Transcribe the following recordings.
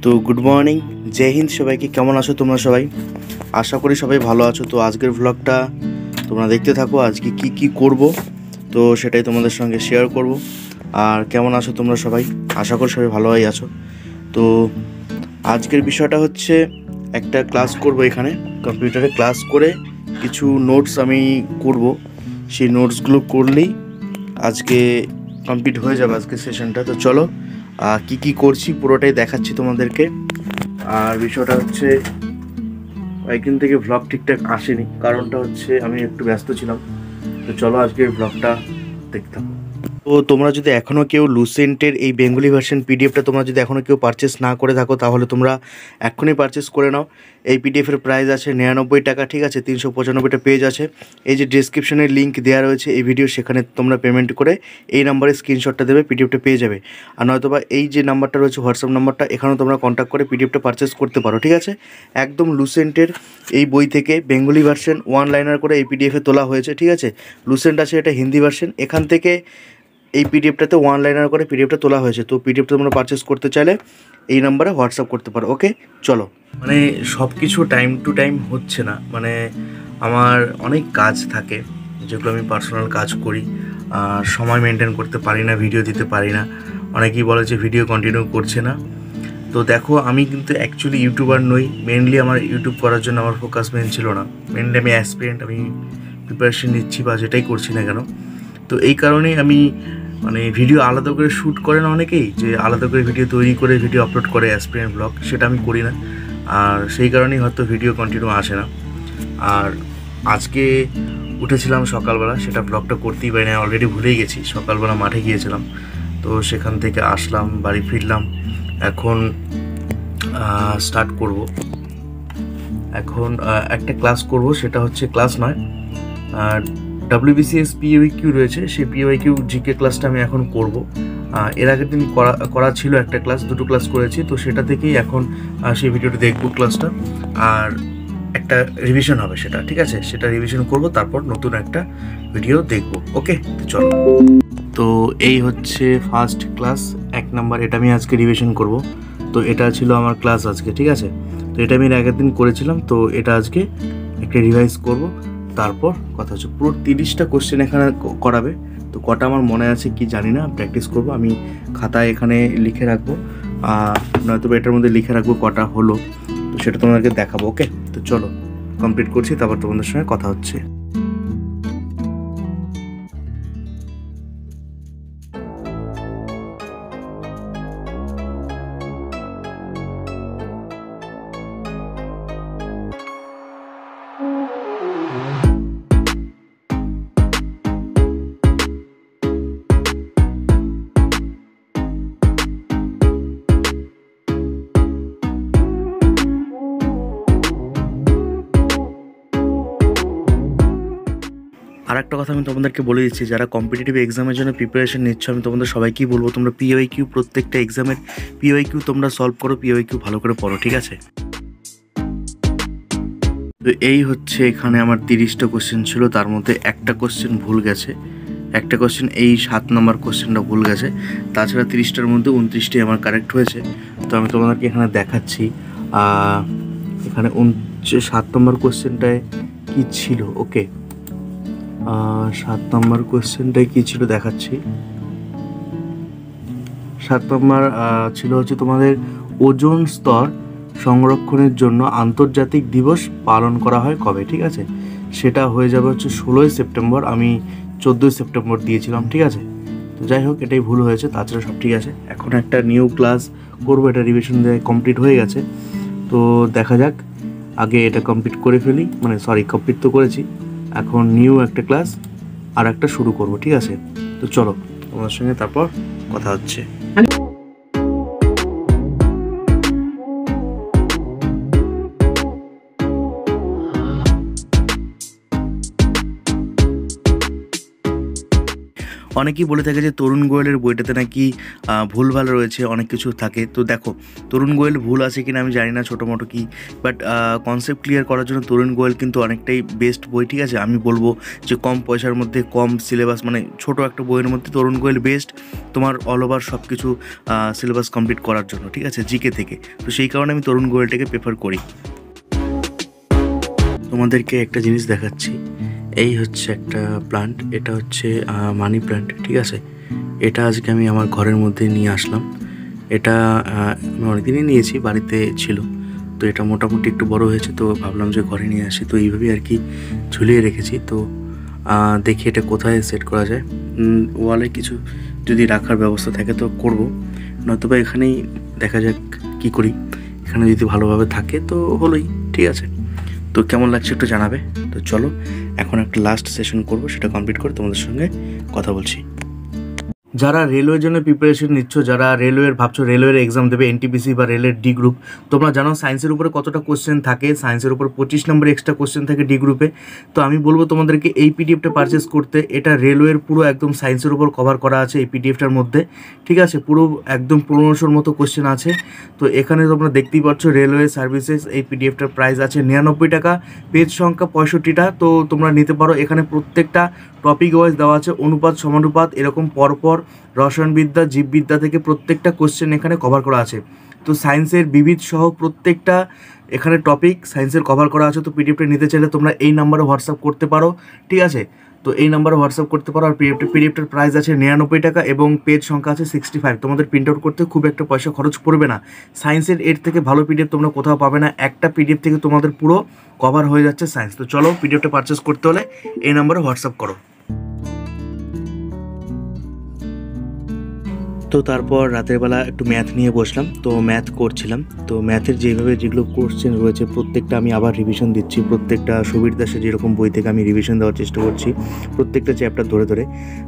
তো good morning, জয় হিন্দ সবাইকে। কেমন আছো তোমরা সবাই? আশা করি সবাই ভালো আছো। তো আজকের ভ্লগটা তোমরা দেখতে থাকো। আজকে কি কি করব তো সেটাই তোমাদের সঙ্গে শেয়ার করব। আর কেমন আছো তোমরা সবাই? আশা করি সবাই ভালোই আছো। তো আজকের বিষয়টা হচ্ছে একটা ক্লাস করব, এখানে কম্পিউটারে ক্লাস করে কিছু নোটস আমি করব। সেই নোটসগুলো করলেই আজকে কমপ্লিট হয়ে যাবে আজকের সেশনটা। তো চলো কি কি করছি পুরোটাই দেখাচ্ছি তোমাদেরকে। আর বিষয়টা হচ্ছে কয়েকদিন থেকে ভ্লগ ঠিকঠাক আসেনি, কারণটা হচ্ছে আমি একটু ব্যস্ত ছিলাম। তো চলো আজকের ভ্লগটা দেখতে থাকো। তো তোমরা যদি এখনও কেউ লুসেন্টের এই বেঙ্গলি ভার্সন পিডিএফটা তোমরা যদি এখনও কেউ পারচেস না করে থাকো, তাহলে তোমরা এখনই পারচেস করে নাও। এই পিডিএফের প্রাইস আছে 99 টাকা, ঠিক আছে? 395টা পেজ আছে। এই যে ডিসক্রিপশনে লিঙ্ক দেওয়া রয়েছে এই ভিডিও, সেখানে তোমরা পেমেন্ট করে এই নাম্বারে স্ক্রিনশটটা দেবে, পিডিএফটা পেয়ে যাবে। আর নয়তোবা এই যে নাম্বারটা রয়েছে হোয়াটসঅ্যাপ নাম্বারটা, এখানেও তোমরা কন্ট্যাক্ট করে পিডিএফটা পারচেস করতে পারো, ঠিক আছে? একদম লুসেন্টের এই বই থেকে বেঙ্গলি ভার্সন ওয়ান লাইনার করে এই পিডিএফে তোলা হয়েছে, ঠিক আছে? লুসেন্ট আছে, এটা হিন্দি ভার্সন। এখান থেকে এই পিডিএফটাতে ওয়ান লাইনার করে পিডিএফটা তোলা হয়েছে। তো পিডিএফটা তোমরা পারচেস করতে চাইলে এই নাম্বারে হোয়াটসঅ্যাপ করতে পারো। ওকে, চলো। মানে সব কিছু টাইম টু টাইম হচ্ছে না, মানে আমার অনেক কাজ থাকে যেগুলো আমি পার্সোনাল কাজ করি, আর সময় মেনটেন করতে পারি না, ভিডিও দিতে পারি না। অনেকেই বলে যে ভিডিও কন্টিনিউ করছে না। তো দেখো, আমি কিন্তু অ্যাকচুয়ালি ইউটিউবার নই। মেনলি আমার ইউটিউব করার জন্য আমার ফোকাস মেন ছিল না। মেনলি আমি অ্যাসপিরেন্ট, আমি প্রিপারেশন নিচ্ছি বা যেটাই করছি না কেন। তো এই কারণেই আমি মানে ভিডিও আলাদা করে শ্যুট করে না অনেকেই, যে আলাদা করে ভিডিও তৈরি করে ভিডিও আপলোড করে অ্যাসপিরেন্ট ব্লগ, সেটা আমি করি না। আর সেই কারণেই হয়তো ভিডিও কন্টিনিউ আসে না। আর আজকে উঠেছিলাম সকালবেলা, সেটা ব্লগটা করতেই পারি না, অলরেডি ভুলেই গেছি। সকালবেলা মাঠে গিয়েছিলাম, তো সেখান থেকে আসলাম, বাড়ি ফিরলাম। এখন স্টার্ট করব। এখন একটা ক্লাস করব, সেটা হচ্ছে ক্লাস নয়, WBCS POQ রয়েছে, সেই POQ জিকে ক্লাসটা আমি এখন করব। এর আগের দিন করা ছিল একটা ক্লাস, দুটো ক্লাস করেছি, তো সেটা থেকেই এখন সেই ভিডিওটা দেখব ক্লাসটা। আর একটা রিভিশন হবে সেটা, ঠিক আছে? সেটা রিভিশন করব, তারপর নতুন একটা ভিডিও দেখব। ওকে, চলো। তো এই হচ্ছে ফার্স্ট ক্লাস, 1 নাম্বার। এটা আমি আজকে রিভিশন করব। তো এটা ছিল আমার ক্লাস আজকে, ঠিক আছে? তো এটা আমি আগের দিন করেছিলাম, তো এটা আজকে একটা রিভাইজ করব। তারপর কথা হচ্ছে পুরো 30টা কোশ্চেন এখানে করাবে। তো কটা আমার মনে আছে কি জানি না, প্র্যাকটিস করব। আমি খাতায় এখানে লিখে রাখবো, নয়তো এটার মধ্যে লিখে রাখবো কটা হলো, তো সেটা তোমাদেরকে দেখাবো। ওকে, তো চলো কমপ্লিট করছি, তারপর তোমাদের সঙ্গে কথা হচ্ছে। আর একটা কথা আমি তোমাদেরকে বলে দিচ্ছি, যারা কম্পিটিটিভ এক্সামের জন্য প্রিপারেশন নিচ্ছ, আমি তোমাদের সবাইকেই বলবো তোমরা POQ, প্রত্যেকটা এক্সামের POQ তোমরা সলভ করো, POQ ভালো করে পড়ো, ঠিক আছে? তো এই হচ্ছে এখানে আমার 30টা কোশ্চেন ছিল, তার মধ্যে একটা কোশ্চেন ভুল গেছে। একটা কোশ্চেন, এই 7 নম্বর কোশ্চেনটা ভুল গেছে। তাছাড়া 30টার মধ্যে 29টাই আমার কারেক্ট হয়েছে। তো আমি তোমাদেরকে এখানে দেখাচ্ছি। এখানে 7 নম্বর কোশ্চেনটায় কী ছিল? ওকে, 7 নম্বর কোয়েশ্চেনটাই কী ছিল দেখাচ্ছি। 7 নম্বর ছিল হচ্ছে তোমাদের ওজোন স্তর সংরক্ষণের জন্য আন্তর্জাতিক দিবস পালন করা হয় কবে, ঠিক আছে? সেটা হয়ে যাবে হচ্ছে 16ই সেপ্টেম্বর। আমি 14ই সেপ্টেম্বর দিয়েছিলাম, ঠিক আছে? তো যাই হোক, এটাই ভুল হয়েছে, তাছাড়া সব ঠিক আছে। এখন একটা নিউ ক্লাস করবো, এটা রিভিশন দিয়ে কমপ্লিট হয়ে গেছে। তো দেখা যাক, আগে এটা কমপ্লিট করে ফেলি, মানে কমপ্লিট তো করেছি। এখন নিউ একটা ক্লাস আর একটা শুরু করব, ঠিক আছে? তো চলো তোমার সঙ্গে তারপর কথা হচ্ছে। অনেকেই বলে থাকে যে তরুণ গোয়েলের বইটাতে নাকি ভুলভাল রয়েছে, অনেক কিছু থাকে। তো দেখো, তরুণ গোয়েল ভুল আছে কিনা আমি জানি না, ছোটো মোটো কি, বাট কনসেপ্ট ক্লিয়ার করার জন্য তরুণ গোয়েল কিন্তু অনেকটাই বেস্ট বই, ঠিক আছে। আমি বলবো যে কম পয়সার মধ্যে কম সিলেবাস, মানে ছোটো একটা বইয়ের মধ্যে তরুণ গোয়েল বেস্ট তোমার অল ওভার সব কিছু সিলেবাস কমপ্লিট করার জন্য, ঠিক আছে, জিকে থেকে। তো সেই কারণে আমি তরুণ গোয়েলটাকে প্রেফার করি। তোমাদেরকে একটা জিনিস দেখাচ্ছি, এই হচ্ছে একটা প্লান্ট, এটা হচ্ছে মানি প্লান্ট, ঠিক আছে। এটা আজকে আমি আমার ঘরের মধ্যে নিয়ে আসলাম। এটা আমি অনেকদিনই নিয়েছি, বাড়িতে ছিল, তো এটা মোটামুটি একটু বড় হয়েছে, তো ভাবলাম যে ঘরে নিয়ে আসি। তো এইভাবেই আর কি ঝুলিয়ে রেখেছি। তো দেখি এটা কোথায় সেট করা যায়। ওয়ালে কিছু যদি রাখার ব্যবস্থা থাকে তো করব, নতুবা এখানেই দেখা যাক কী করি। এখানে যদি ভালোভাবে থাকে তো হলোই, ঠিক আছে। তো কেমন লাগছে একটু জানাবে। তো চলো এখন একটা লাস্ট সেশন করব, সেটা কমপ্লিট করে তোমাদের সঙ্গে কথা বলছি। যারা রেলওয়ের জন্য প্রিপারেশন নিচ্ছ, যারা রেলওয়ের ভাবছো রেলওয়ের এক্সাম দেবে, এনটিপিসি বা রেলের ডি গ্রুপ, তোমরা জানো সায়েন্সের উপরে কতটা কোশ্চেন থাকে। সায়েন্সের উপর 25 নম্বর এক্সট্রা কোশ্চেন থাকে ডি গ্রুপে। তো আমি বলবো তোমাদেরকে এই পিডিএফটা পারচেস করতে। এটা রেলওয়ের পুরো একদম সায়েন্সের উপর কভার করা আছে এই পিডিএফটার মধ্যে, ঠিক আছে। পুরো একদম 1500 মতো কোশ্চেন আছে। তো এখানে তোমরা দেখতেই পাচ্ছ রেলওয়ে সার্ভিসেস, এই পিডিএফটার প্রাইস আছে 99 টাকা, পেজ সংখ্যা 65টা। তো তোমরা নিতে পারো। এখানে প্রত্যেকটা টপিক ওয়াইজ দেওয়া আছে, অনুপাত সমানুপাত এরকম পরপর, রসায়নবিদ্যা জীববিদ্যা থেকে প্রত্যেকটা কোশ্চেন এখানে কভার করা আছে। তো সায়েন্সের বিবিধ সহ প্রত্যেকটা এখানে টপিক সায়েন্সের কভার করা আছে। তো পিডিএফটা নিতে চাইলে তোমরা এই নাম্বারে হোয়াটসঅ্যাপ করতে পারো, ঠিক আছে। তো এই নাম্বারে হোয়াটসঅ্যাপ করতে পারো। আর পিডিএফটার প্রাইস আছে 99 টাকা এবং পেজ সংখ্যা আছে 65। তোমাদের প্রিন্ট আউট করতে খুব একটা পয়সা খরচ পড়বে না। সায়েন্সের এর থেকে ভালো পিডিএফ তোমরা কোথাও পাবে না। একটা পিডিএফ থেকে তোমাদের পুরো কভার হয়ে যাচ্ছে সায়েন্স। তো চলো, পিডিএফটা পারচেস করতে হলে এই নাম্বারে হোয়াটসঅ্যাপ করো। তো তারপর রাতের বেলা একটু ম্যাথ নিয়ে বসলাম, তো ম্যাথ করছিলাম। তো ম্যাথের যেগুলো কোশ্চেন রয়েছে প্রত্যেকটা আমি আবার রিভিশন দিচ্ছি। প্রত্যেকটা সুবীর দাসের যেরকম বই থেকে আমি রিভিশন দেওয়ার চেষ্টা করছি প্রত্যেকটা চ্যাপ্টার ধরে ধরে।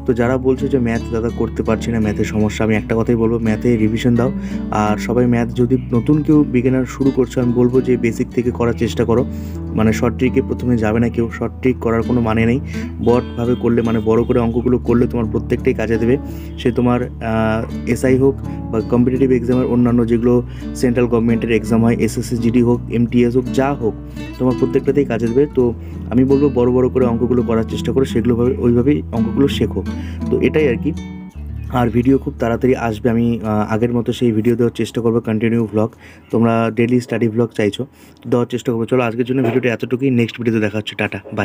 তো যারা বলছো যে ম্যাথ দাদা করতে পারছি না, ম্যাথের সমস্যা, আমি একটা কথাই বলবো, ম্যাথে রিভিশন দাও। আর সবাই ম্যাথ যদি নতুন কেউ বিগিনার শুরু করছো, আমি বলবো যে বেসিক থেকে করার চেষ্টা করো। মানে শর্ট ট্রিকে প্রথমে যাবে না কেউ, শর্ট ট্রিক করার কোনো মানে নেই। বড়ভাবে করলে, মানে বড় করে অঙ্কগুলো করলে তোমার প্রত্যেকটাই কাজে দেবে। সে তোমার এসআই হোক বা কম্পিটিটিভ এক্সামের অন্যান্য যেগুলো সেন্ট্রাল গভর্নমেন্টের এক্সাম হয়, এসএসসি জিডি হোক, এমটিএস হোক, যা হোক, তোমার প্রত্যেকটাতেই কাজে দেবে। তো আমি বলবো বড় বড় করে অঙ্কগুলো করার চেষ্টা করো, সেগুলোভাবে ওইভাবেই অঙ্কগুলো শেখো। তো এটাই আর কি। আর ভিডিও খুব তাড়াতাড়ি আসবে। আমি আগের মতো সেই ভিডিও দেওয়ার চেষ্টা করবো, কন্টিনিউ ভ্লগ। তোমরা ডেলি স্টাডি ভ্লগ চাইছো, দেওয়ার চেষ্টা করবো। চলো আজকের জন্য ভিডিওটা এতটুকুই। নেক্সট ভিডিওতে দেখা হচ্ছে। Tata, by.